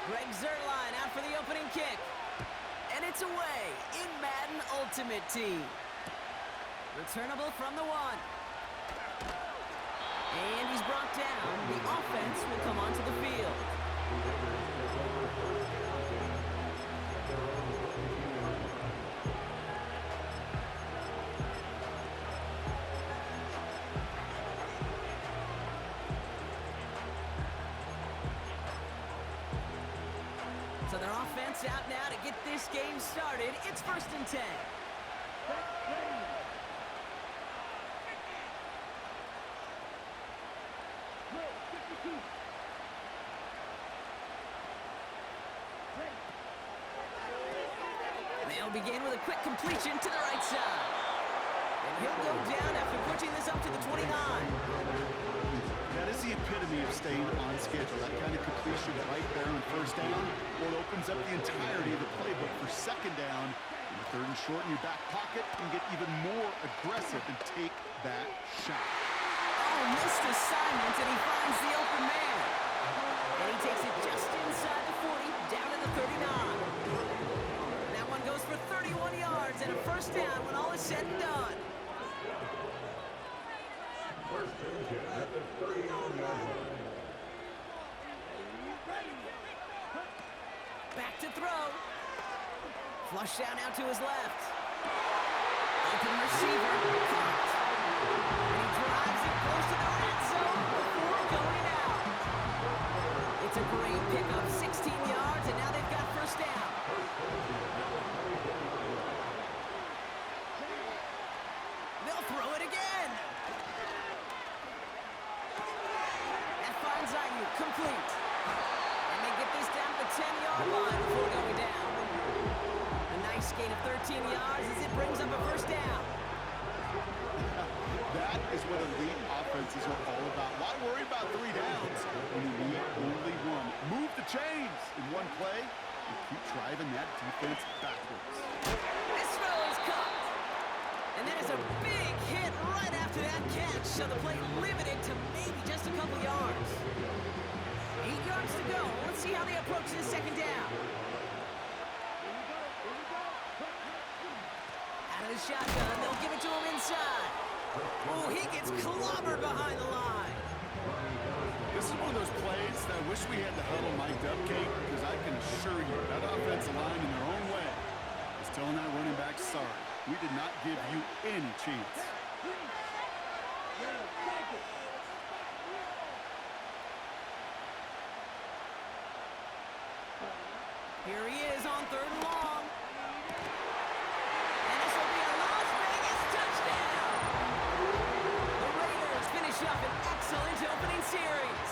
Greg Zerline out for the opening kick. And it's away in Madden Ultimate Team. Returnable from the 1. And he's brought down. The offense will come onto the field. So their offense out now to get this game started. It's 1st and 10. They'll begin with a quick completion to the right side. And he'll go down after pushing this up to the 29. That is the epitome of staying on schedule. That kind of completion right there on 1st down. Well, it opens up the entirety of the playbook for 2nd down. And 3rd and short in your back pocket and get even more aggressive and take that shot. Oh, missed assignment, and he finds the open man. And he takes it just inside the 40, down to the 39. That one goes for 31 yards and a 1st down when all is said and done. Back to throw. Flush down out to his left. Open receiver. Caught. And he drives it close to the red zone before going out. It's a great pickup, 16 yards, and now they've got 1st down. They'll throw it again. That finds Ayuk, complete. And they get this down to the 10-yard line before going down. A nice gain of 13 yards as it brings up a 1st down. That is what elite offenses are all about. Why worry about 3 downs when you need only 1? Move the chains in one play and keep driving that defense backwards. This throw is caught. And that is a big hit right after that catch. So the play limited to maybe just a couple yards. 8 yards to go. Let's see how they approach this 2nd down. Out of the shotgun, they'll give it to him inside. Oh, he gets clobbered behind the line. This is one of those plays that I wish we had the huddle mic'd up, Kate, because I can assure you that offensive line in their own way is telling that running back, sorry, we did not give you any chance. Here he is on 3rd and long. And this will be a Las Vegas touchdown. The Raiders finish up an excellent opening series.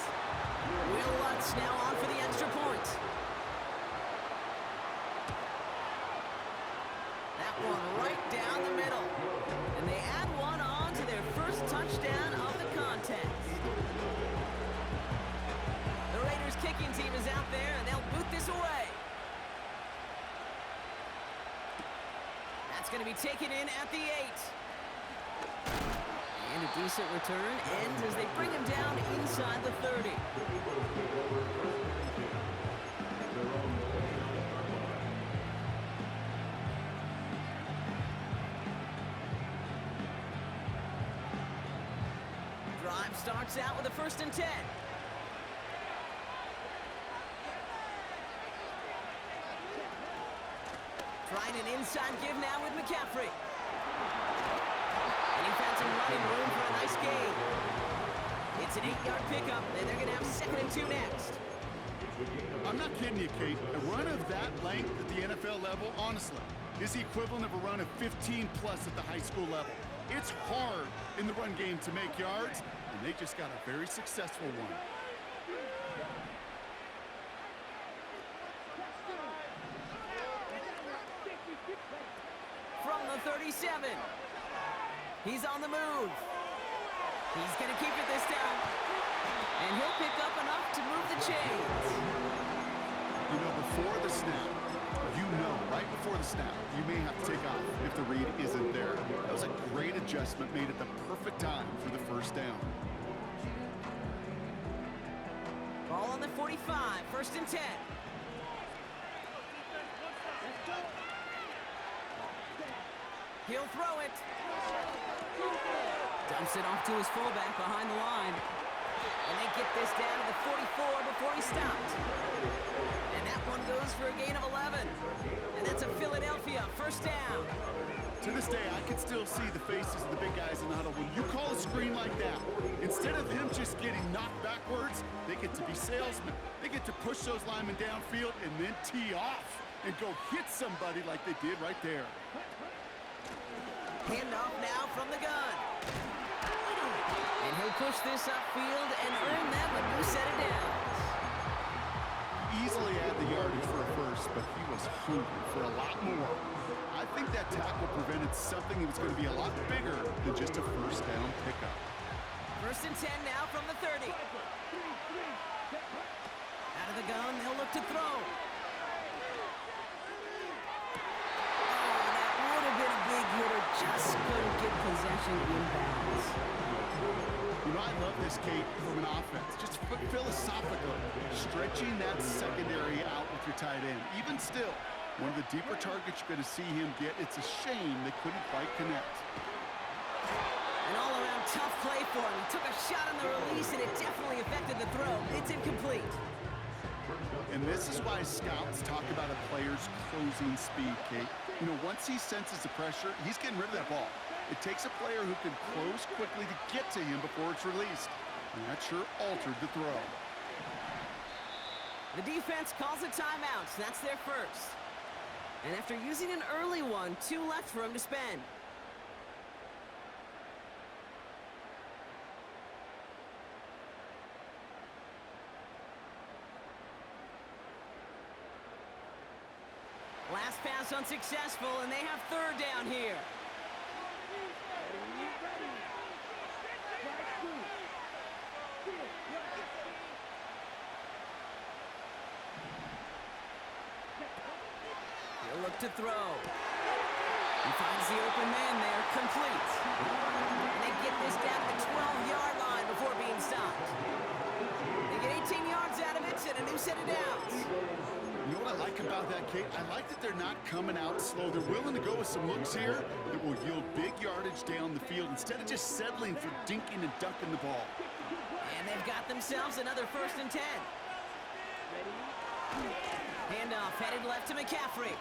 Will Lutz now on for the extra point. That one right down the middle. And they add one on to their 1st touchdown of the contest. The Raiders kicking team is out there, and they'll boot this away. That's going to be taken in at the 8. And a decent return ends as they bring him down inside the 30. Drive starts out with a 1st and 10. Trying an inside give now with McCaffrey. And he found some running room for a nice gain. It's an 8-yard pickup, and they're going to have 2nd and 2 next. I'm not kidding you, Kate. A run of that length at the NFL level, honestly, is the equivalent of a run of 15-plus at the high school level. It's hard in the run game to make yards, and they just got a very successful one. From the 37. He's on the move. He's going to keep it this time. And he'll pick up enough to move the chains. You know, before the snap, right before the snap, you may have to take off if the read isn't there. That was a great adjustment made at the perfect time for the 1st down. Ball on the 45, 1st and 10. He'll throw it. Dumps it off to his fullback behind the line. And they get this down to the 44 before he stopped. And that one goes for a gain of 11. And that's a Philadelphia 1st down. To this day, I can still see the faces of the big guys in the huddle. When you call a screen like that, instead of him just getting knocked backwards, they get to be salesmen. They get to push those linemen downfield and then tee off and go hit somebody like they did right there. Handoff now from the gun. And he'll push this upfield and earn that with new set of downs. Easily had the yardage for a first, but he was hungry for a lot more. I think that tackle prevented something that was going to be a lot bigger than just a 1st down pickup. 1st and 10 now from the 30. Out of the gun, they'll look to throw. Oh, that would have been a big hitter. Just couldn't get possession inbounds. You know, I love this, Kate, from an offense. Just philosophically, stretching that secondary out with your tight end. Even still, one of the deeper targets you're going to see him get. It's a shame they couldn't quite connect. An all-around tough play for him. He took a shot on the release, and it definitely affected the throw. It's incomplete. And this is why scouts talk about a player's closing speed, Kate. You know, once he senses the pressure, he's getting rid of that ball. It takes a player who can close quickly to get to him before it's released. And that sure altered the throw. The defense calls a timeout. That's their first. And after using an early one, 2 left for him to spend. Last pass unsuccessful, and they have 3rd down here. He'll look to throw. He finds the open man there, complete. And they get this down to the 12-yard line before being stopped. They get 18 yards out of it and a new set of downs. You know what I like about that, Kate? I like that they're not coming out slow. They're willing to go with some looks here that will yield big yardage down the field instead of just settling for dinking and dunking the ball. And they've got themselves another 1st and 10. Handoff headed left to McCaffrey.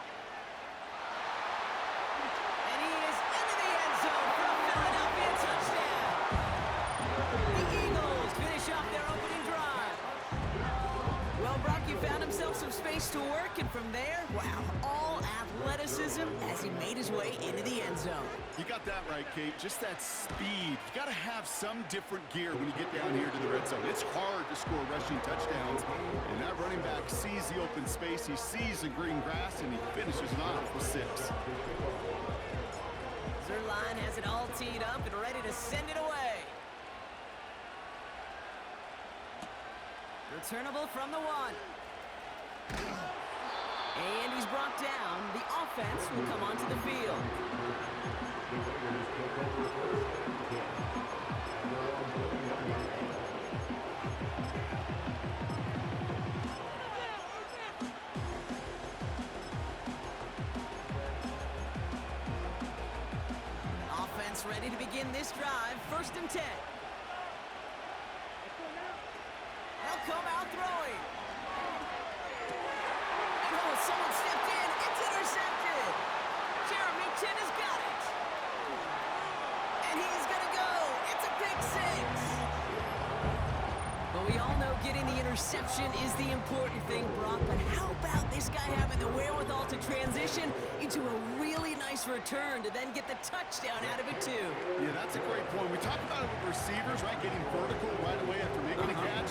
And he is into the end zone for a Philadelphia touchdown. The Eagles finish off their opening drive. Well, Brock, you found himself some space to work, and from there, wow, all athleticism as he made his way into the end zone. You got that right, Kate. Just that speed. You got to have some different gear when you get down here to the red zone. It's hard to score rushing touchdowns, and that running back sees the open space, he sees the green grass, and he finishes it off with 6. Zerline has it all teed up and ready to send it away. Returnable from the 1. And he's brought down. The offense will come onto the field. Offense ready to begin this drive. 1st and 10. They'll come out throwing. And oh, someone stepped in. It's intercepted. Jeremy Chin has got it. And he's going to go. It's a pick 6. But we all know getting the interception is the important thing, Brock. But how about this guy having the wherewithal to transition into a really nice return to then get the touchdown out of it, too? Yeah, that's a great point. We talk about it with receivers, right? Getting vertical right away after making a catch.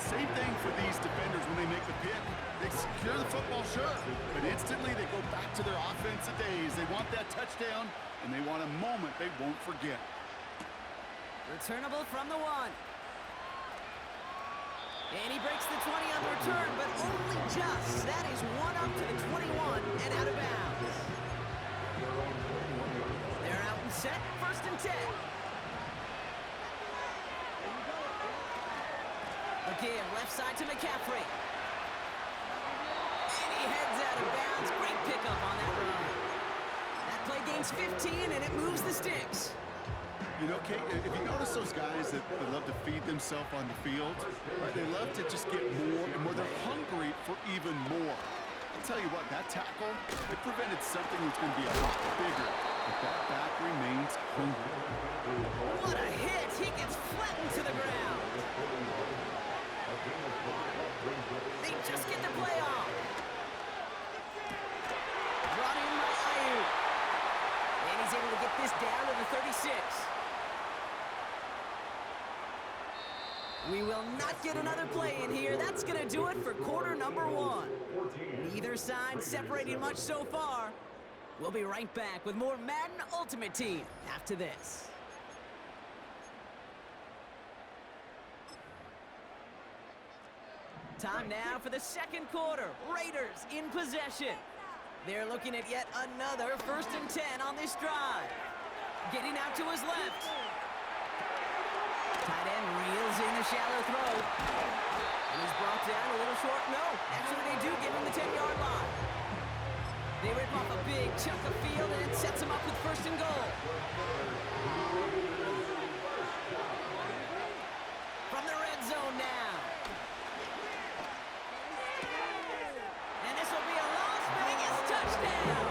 Same thing for these defenders when they make the pick. They secure the football, sure, but instantly they go back to their offensive days. They want that touchdown, and they want a moment they won't forget. Returnable from the 1. And he breaks the 20 on the return, but only just. That is one up to the 21 and out of bounds. They're out and set, 1st and 10. The give. Left side to McCaffrey. And he heads out of bounds. Great pickup on that run. That play gains 15, and it moves the sticks. You know, Kate, if you notice those guys that they love to feed themselves on the field, right? They love to just get more and more. They're hungry for even more. I'll tell you what, that tackle, it prevented something that's going to be a lot bigger. But that back remains hungry. What a hit! He gets flattened to the ground. They just get the play off. Brought in by Ayuk. And he's able to get this down to the 36. We will not get another play in here. That's going to do it for quarter number 1. Neither side separating much so far. We'll be right back with more Madden Ultimate Team after this. Time now for the second quarter. Raiders in possession. They're looking at yet another 1st and 10 on this drive. Getting out to his left. Tight end reels in the shallow throw. And he's brought down a little short. No, actually they do give him the 10-yard line. They rip off a big chunk of field, and it sets him up with 1st and goal. From the red zone now. And this will be a Las Vegas touchdown.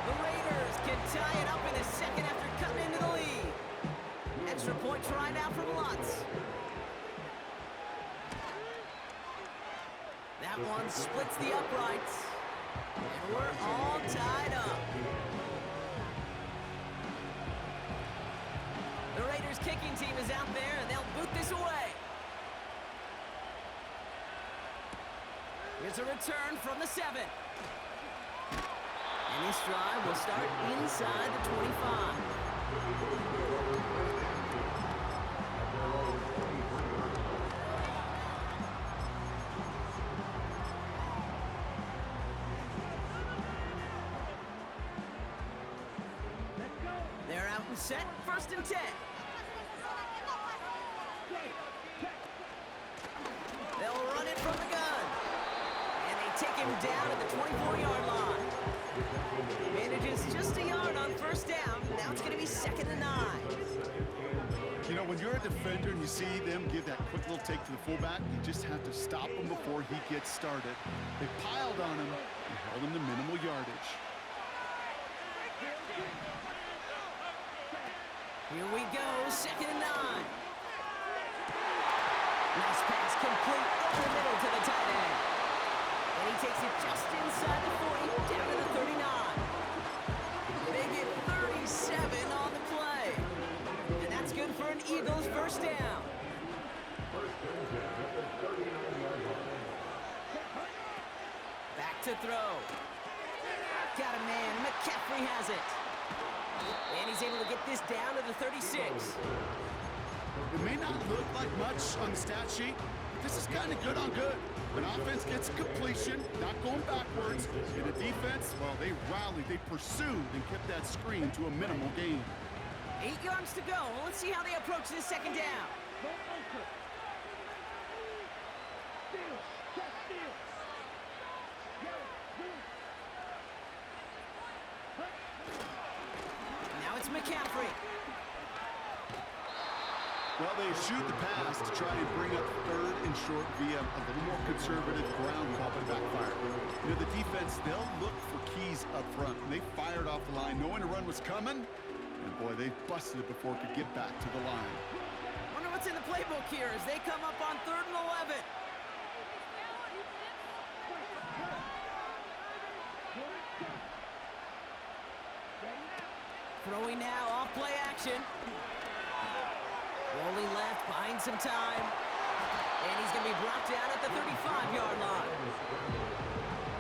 The Raiders can tie it up in the second after cutting into the lead. Extra point tried out from Lutz. That one splits the uprights. And we're all tied up. The Raiders kicking team is out there, and they'll boot this away. Here's a return from the 7. And this drive will start inside the 25. They're out and set, 1st and 10. They'll run it from the gun. And they take him down at the 24-yard line. Manages just a yard on 1st down. Now it's going to be 2nd and 9. You know, when you're a defender and you see them give that quick little take to the fullback, you just have to stop him before he gets started. They piled on him and held him to minimal yardage. Here we go, 2nd and 9. Nice pass complete over the middle to the tight end. And he takes it just inside the 40, down to the 39. They get 37 on the play. And that's good for an Eagles 1st down. Back to throw. Got a man, McCaffrey has it. And he's able to get this down to the 36. It may not look like much on the stat sheet, but this is kind of good on good. An offense gets a completion, not going backwards. And the defense, well, they rallied, they pursued, and kept that screen to a minimal gain. 8 yards to go. Well, let's see how they approach this 2nd down. Now it's McCaffrey. Well, they shoot the pass to try and bring up 3rd and short via a little more conservative ground call, but backfire. You know, the defense, they'll look for keys up front. And they fired off the line knowing the run was coming. And boy, they busted it before it could get back to the line. Wonder what's in the playbook here as they come up on 3rd and 11. Throwing now, off play action. Rolling left, buying some time. And he's going to be brought down at the 35-yard line.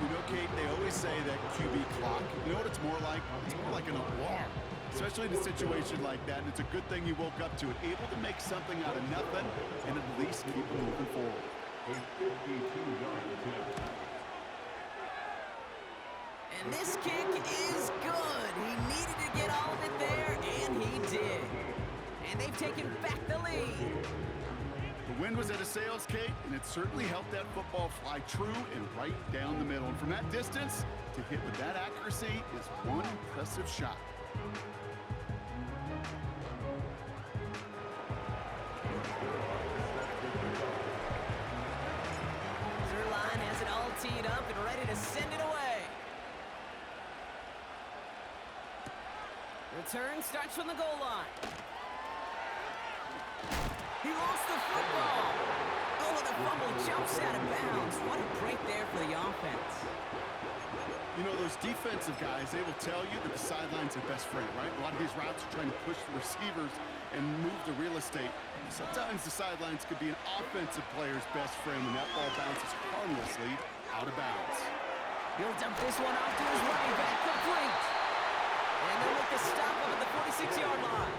You know, Kate, they always say that QB clock, you know what it's more like? It's more like an alarm, especially in a situation like that. And it's a good thing you woke up to it, able to make something out of nothing and at least keep moving forward. And this kick is good. He needed to get all of it there, and he did. And they've taken back the lead. wind was at a sails, Kate, and it certainly helped that football fly true and right down the middle. And from that distance, to hit with that accuracy is one impressive shot. Zerline has it all teed up and ready to send it away. Return starts from the goal line. He lost the football. Oh, the fumble jumps out of bounds. What a break there for the offense. You know, those defensive guys, they will tell you that the sideline's their best friend, right? A lot of these routes are trying to push the receivers and move the real estate. Sometimes the sidelines could be an offensive player's best friend when that ball bounces harmlessly out of bounds. He'll dump this one off to his running back, complete. And they'll make the stop up at the 46-yard line.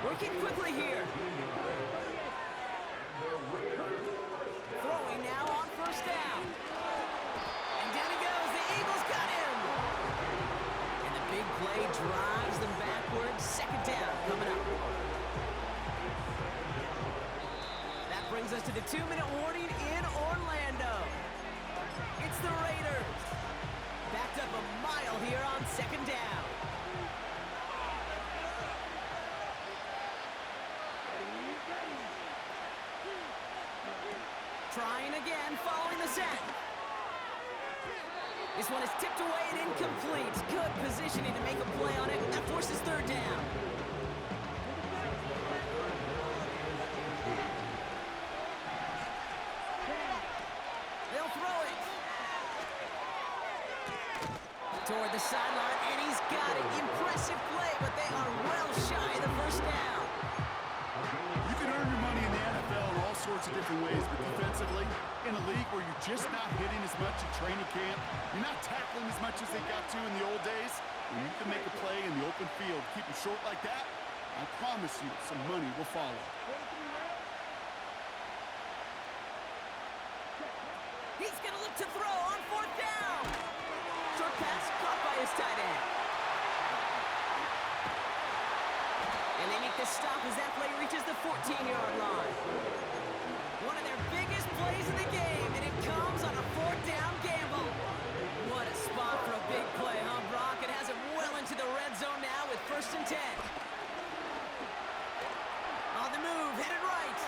Working quickly here. Throwing now on first down. And down he goes. The Eagles got him. And the big play drives them backwards. Second down coming up. That brings us to the 2-minute warning in Orlando. It's the Raiders. Backed up a mile here on second down. Trying again, following the set. This one is tipped away and incomplete. Good positioning to make a play on it. That forces third down. They'll throw it. Toward the sideline, and he's got it. Impressive play, but they are well shy of the first down. You can earn your money in the NFL in all sorts of different ways, but defensively, in a league where you're just not hitting as much in training camp, you're not tackling as much as they got to in the old days, when you can make a play in the open field, keep it short like that, I promise you some money will follow. He's going to look to throw on fourth down. Short pass caught by his tight end. And they make the stop as that play reaches the 14-yard line. One of their biggest plays of the game, and it comes on a fourth down gamble. What a spot for a big play, huh, Brock? It has it well into the red zone now with 1st and 10. On the move, headed right.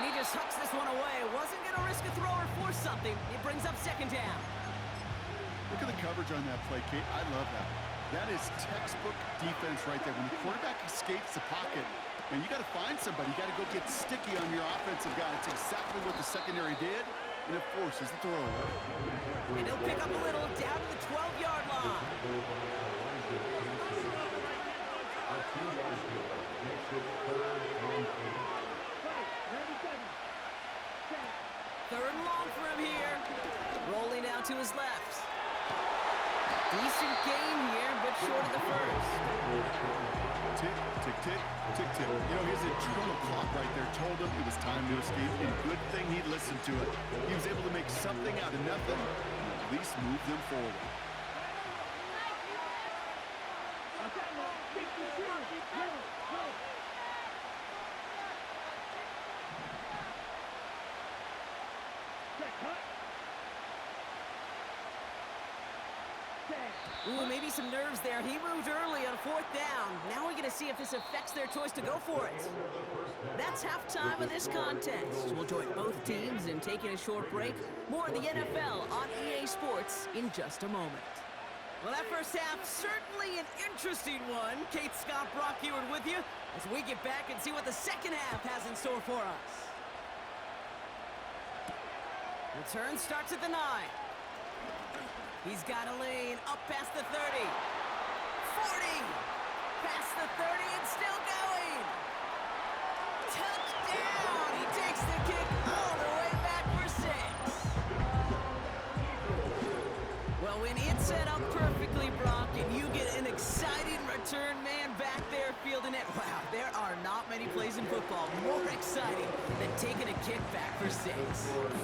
And he just hucks this one away. Wasn't going to risk a throw or force something. It brings up second down. Look at the coverage on that play, Kate. I love that. That is textbook defense right there. When the quarterback escapes the pocket, and you got to find somebody. You got to go get sticky on your offensive guy. It's exactly what the secondary did, and it forces the throw. And he'll pick up a little down to the 12-yard line. Third and long for him here. Rolling out to his left. Decent game here, but short of the first. Tick, tick, tick, tick, tick. You know, his internal clock right there told him it was time to escape, and good thing he listened to it. He was able to make something out of nothing, and at least move them forward. Ooh, maybe some nerves there. He moved early on fourth down. Now we're going to see if this affects their choice to go for it. That's halftime of this contest. We'll join both teams in taking a short break. More of the NFL on EA Sports in just a moment. Well, that first half, certainly an interesting one. Kate, Scott, Brock Ewart with you as we get back and see what the second half has in store for us. Return starts at the 9. He's got a lane up past the 30. 40. Past the 30 and still going. Touchdown. He takes the kick all the way back for 6. Well, when it's set up perfectly, Brock, and you get an exciting return man back there fielding it, wow, there are not many plays in football more exciting than taking a kick back for 6.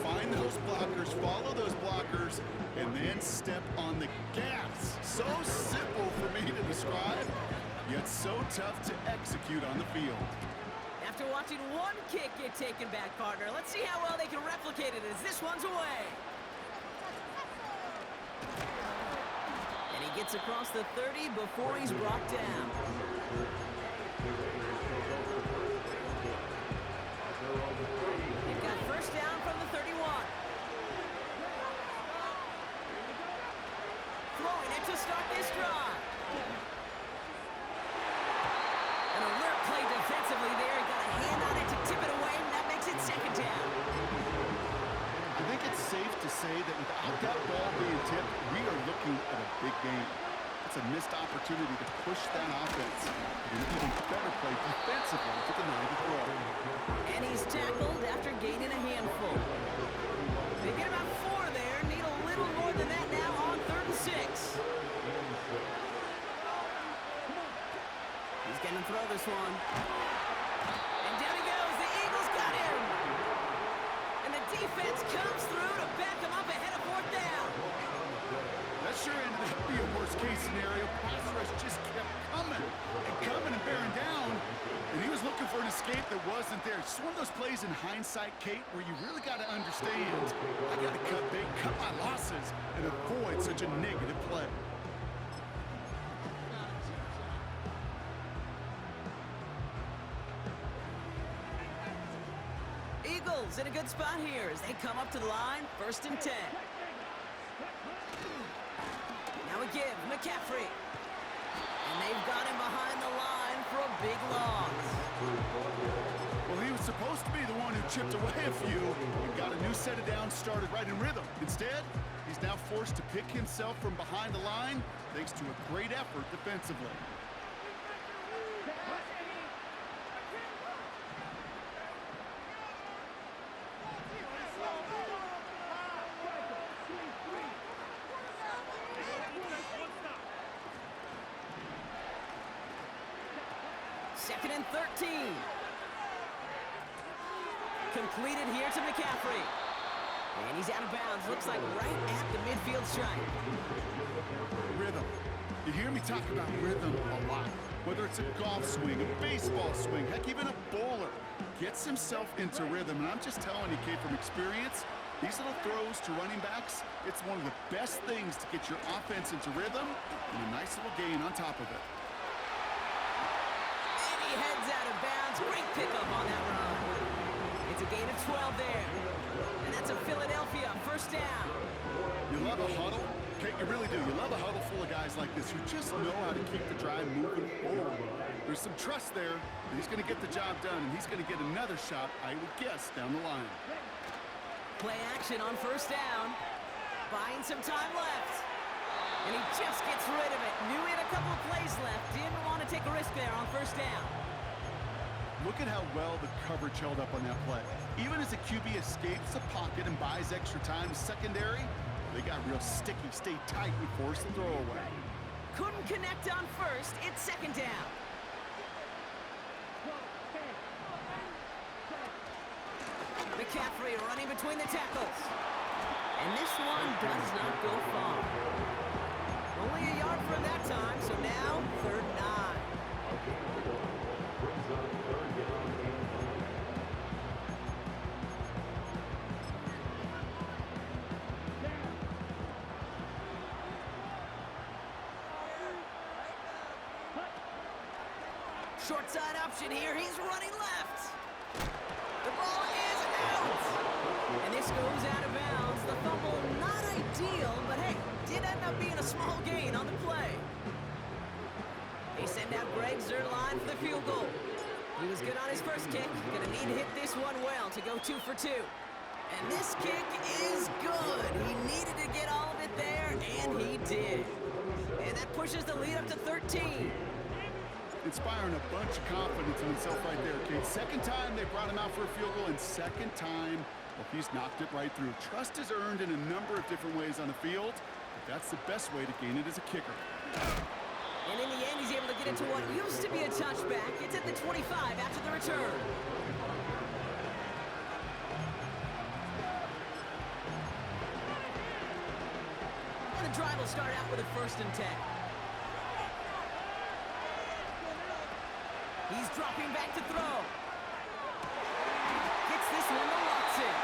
Find those blockers, follow those blockers, and then step on the gas. So simple for me to describe, yet so tough to execute on the field. After after watching one kick get taken back, partner. Let's see how well they can replicate it as this one's away. And he gets across the 30 before he's brought down. They've got first down from the 31. Throwing it to start this drive. An alert play defensively there. He got a hand on it to tip it away, and that makes it second down. I think it's safe to say that without that ball being tipped, we are looking at a big game. It's a missed opportunity to push that offense. And an even better play defensively to deny the throw. And he's tackled after gaining a handful. They get about 4 there. Need a little more than that now on 3rd and 6. He's going to throw this one. And down he goes. The Eagles got him. And the defense comes through to back him up ahead of 4th down. That sure ended up being a worst-case scenario. Pass rush just kept coming and bearing down. And he was looking for an escape that wasn't there. It's one of those plays in hindsight, Kate, where you really got to understand, I got to cut big, cut my losses, and avoid such a negative play. Eagles in a good spot here as they come up to the line, 1st and 10. Now a give, McCaffrey. And they've got him behind the line for a big loss. Well, he was supposed to be the one who chipped away a few and got a new set of downs started right in rhythm. Instead, he's now forced to pick himself from behind the line thanks to a great effort defensively. Second and 13. Completed here to McCaffrey. And he's out of bounds. Looks like right at the midfield stripe. Rhythm. You hear me talk about rhythm a lot. Whether it's a golf swing, a baseball swing, heck, even a bowler gets himself into rhythm. And I'm just telling you, Kate, from experience, these little throws to running backs, it's one of the best things to get your offense into rhythm and a nice little gain on top of it. He heads out of bounds. Great pickup on that run. It's a gain of 12 there. And that's a Philadelphia 1st down. You love a huddle? Kate, you really do. You love a huddle full of guys like this who just know how to keep the drive moving forward. There's some trust there that he's going to get the job done, and he's going to get another shot, I would guess, down the line. Play action on 1st down. Buying some time left. And he just gets rid of it. Knew he had a couple of plays left. Didn't want to take a risk there on 1st down. Look at how well the coverage held up on that play. Even as the QB escapes the pocket and buys extra time secondary, they got real sticky, stayed tight, and forced the throw away. Couldn't connect on 1st. It's 2nd down. McCaffrey running between the tackles. And this one does not go far. Only a yard for that time, so now 3rd and 9. Short side option here. He's running left. The ball is out. And this goes out of bounds. The fumble, not ideal, but hey, did end up being a small gain on the play. They send out Greg Zuerlein for the field goal. He was good on his first kick. Gonna need to hit this one well to go 2 for 2. And this kick is good. He needed to get all of it there, and he did. And that pushes the lead up to 13. Inspiring a bunch of confidence in himself right there, Kate. 2nd time they brought him out for a field goal, and 2nd time, well, he's knocked it right through. Trust is earned in a number of different ways on the field, but that's the best way to gain it as a kicker. And in the end, he's able to get it to what used to be a touchback. It's at the 25 after the return. And the drive will start out with a 1st and 10. He's dropping back to throw. this one to Watson.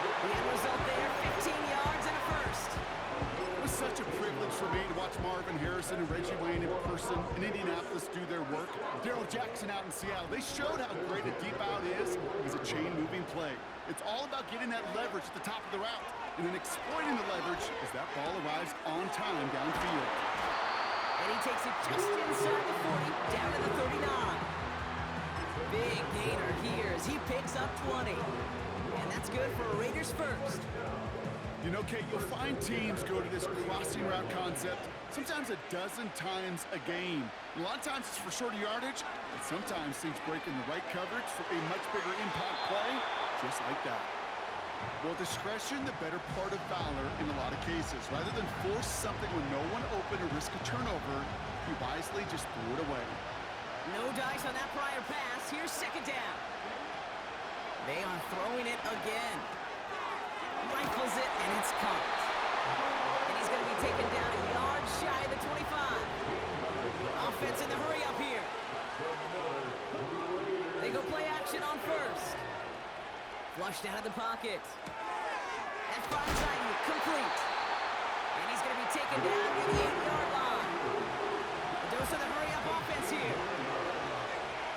The end result there, 15 yards and a first. It was such a privilege for me to watch Marvin Harrison and Reggie Wayne in person in Indianapolis do their work. Darryl Jackson out in Seattle. They showed how great a deep out is as a chain-moving play. It's all about getting that leverage at the top of the route and then exploiting the leverage as that ball arrives on time downfield. And he takes it just inside the 40, down to the 39. Big gainer here as he picks up 20. And that's good for a Raiders first. You know, Kate, you'll find teams go to this crossing route concept sometimes a dozen times a game. A lot of times it's for shorter yardage, but sometimes teams break in the right coverage for a much bigger impact play, just like that. Well, discretion, the better part of valor in a lot of cases. Rather than force something when no one open or risk a turnover, he wisely just threw it away. No dice on that prior pass. Here's second down. They are throwing it again. Rifles it, and it's caught. And he's going to be taken down a yard shy of the 25. Offense in the hurry up here. They go play action on first. Flushed out of the pocket. That finds Ayuk, complete. And he's going to be taken down at the 8-yard line. A dose of the hurry up offense here.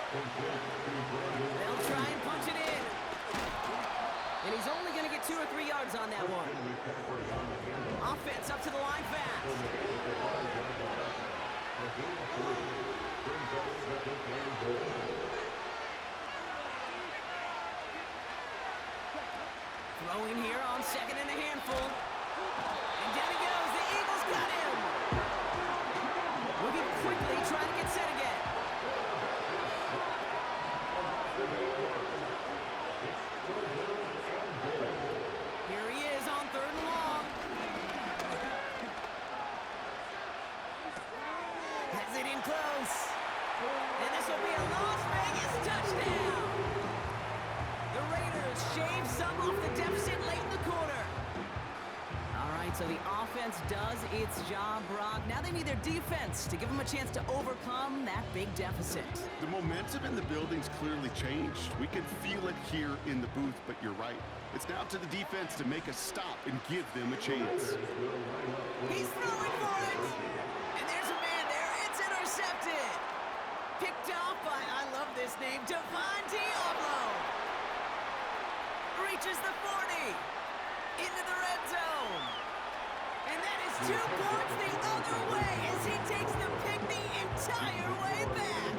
They'll try and punch it in. And he's only going to get 2 or 3 yards on that one. Offense up to the line fast. Throwing here on second and a handful. And down he goes. The Eagles got him. Moving quickly, trying to get set again. Here he is on third and long. Has it in close. And this will be a Las Vegas touchdown. The Raiders shave some off the deficit late in the quarter. All right, so the offense does its job, Brock. Now they need their defense to give them a chance to overcome that big deficit. The momentum in the building's clearly changed. We can feel it here in the booth, but you're right. It's now to the defense to make a stop and give them a chance. He's throwing for it. And there's a man there. It's intercepted. Picked off by, I love this name, Devon Diablo. Reaches the 40. Into the red zone. And that is 2 points the other way as he takes the pick the entire way back.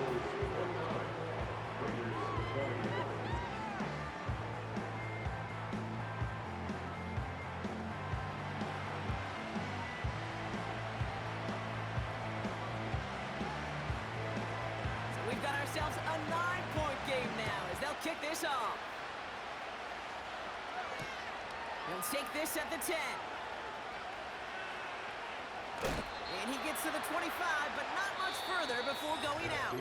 So we've got ourselves a 9-point game now as they'll kick this off. He'll take this at the 10. And he gets to the 25, but not much further before going out.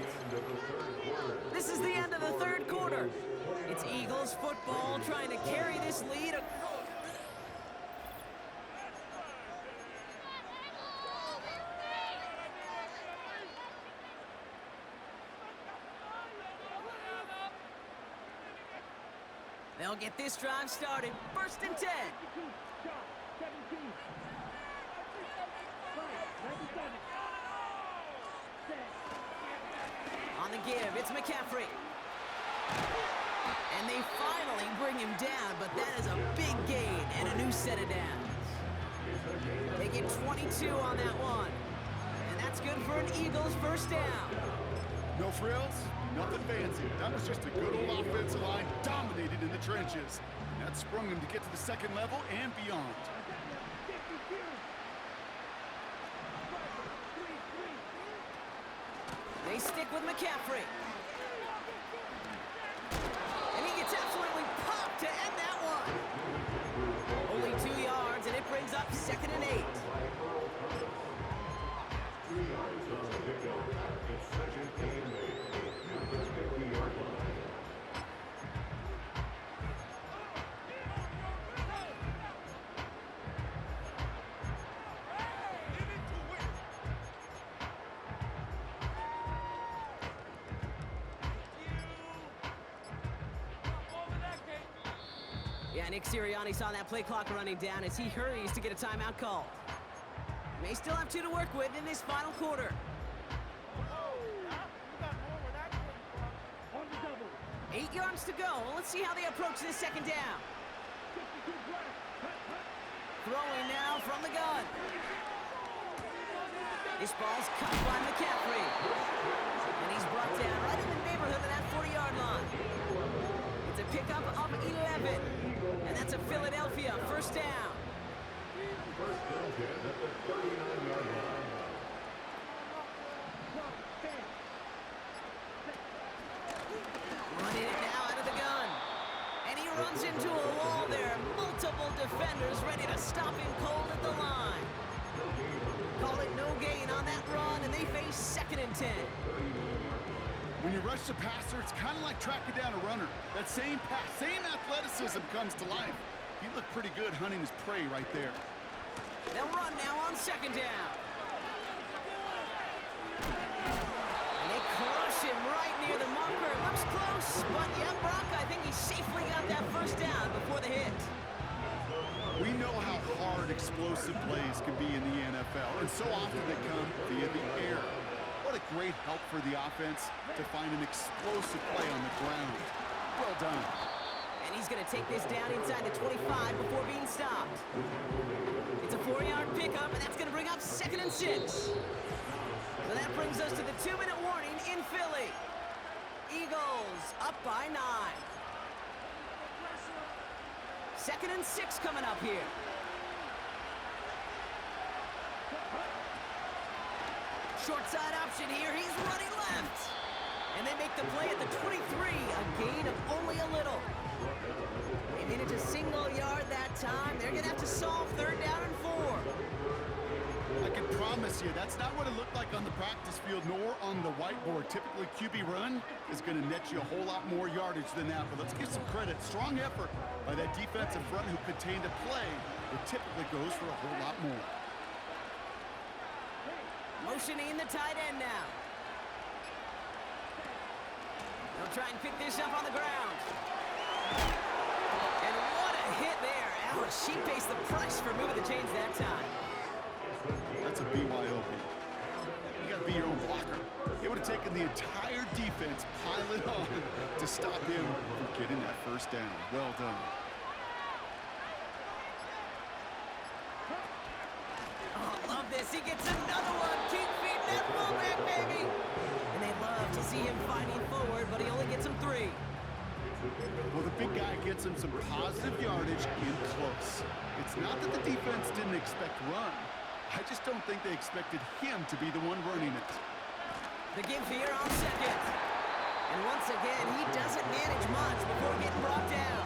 This is the end of the third quarter. It's Eagles football trying to carry this lead. They'll get this drive started. First and 10. On the give, it's McCaffrey. And they finally bring him down, but that is a big gain and a new set of downs. They get 22 on that one. And that's good for an Eagles first down. No frills, nothing fancy. That was just a good old offensive line dominated in the trenches. And that sprung them to get to the second level and beyond. They stick with McCaffrey. And he gets absolutely popped to end that one. Only 2 yards, and it brings up second and 8. Yeah, Nick Sirianni saw that play clock running down as he hurries to get a timeout called. May still have 2 to work with in this final quarter. 8 yards to go. Let's see how they approach this second down. Throwing now from the gun. This ball's cut by McCaffrey. And he's brought down right in the neighborhood of that 40-yard line. It's a pickup of 11. And that's a Philadelphia first down. Running it now out of the gun. And he runs into a wall there. Multiple defenders ready to stop him cold at the line. Call it no gain on that run, and they face 2nd and 10. When you rush the passer, it's kind of like tracking down a runner. That same pass, same athleticism comes to life. He looked pretty good hunting his prey right there. They'll run now on 2nd down. And they crush him right near the marker. Looks close, but yeah, Brock, I think he safely got that first down before the hit. We know how hard explosive plays can be in the NFL, and so often they come via the air. What a great help for the offense to find an explosive play on the ground. Well done. And he's going to take this down inside the 25 before being stopped. It's a 4-yard pickup, and that's going to bring up 2nd and 6. So that brings us to the 2-minute warning in Philly. Eagles up by 9. 2nd and 6 coming up here. Short side option here. He's running left. And they make the play at the 23. A gain of only a little. They made it to single yard that time. They're going to have to solve 3rd down and 4. I can promise you that's not what it looked like on the practice field nor on the whiteboard. Typically, QB run is going to net you a whole lot more yardage than that. But let's give some credit. Strong effort by that defensive front who contained a play that typically goes for a whole lot more. Motioning the tight end now. They'll try and pick this up on the ground. And what a hit there. Alice, she pays the price for moving the chains that time. That's a BYOB. You got to be your own blocker. It would have taken the entire defense piling on to stop him from getting that first down. Well done. Oh, love this. He gets another one. Keep feeding that fullback, baby. And they love to see him fighting forward, but he only gets him 3. Well, the big guy gets him some positive yardage in close. It's not that the defense didn't expect run. I just don't think they expected him to be the one running it. The give here on 2nd. And once again, he doesn't manage much before getting brought down.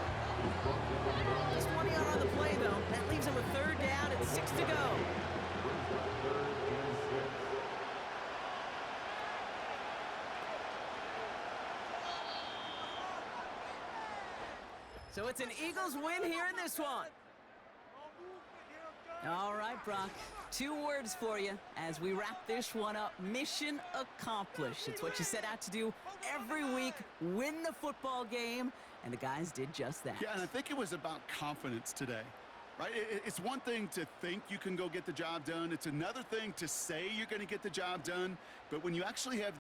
Just 1 yard on the play, though. That leaves him with 3rd down and 6 to go. So it's an Eagles win here in this one. All right, Brock. 2 words for you as we wrap this one up. Mission accomplished. It's what you set out to do every week. Win the football game. And the guys did just that. Yeah, and I think it was about confidence today. Right? It's one thing to think you can go get the job done. It's another thing to say you're going to get the job done. But when you actually have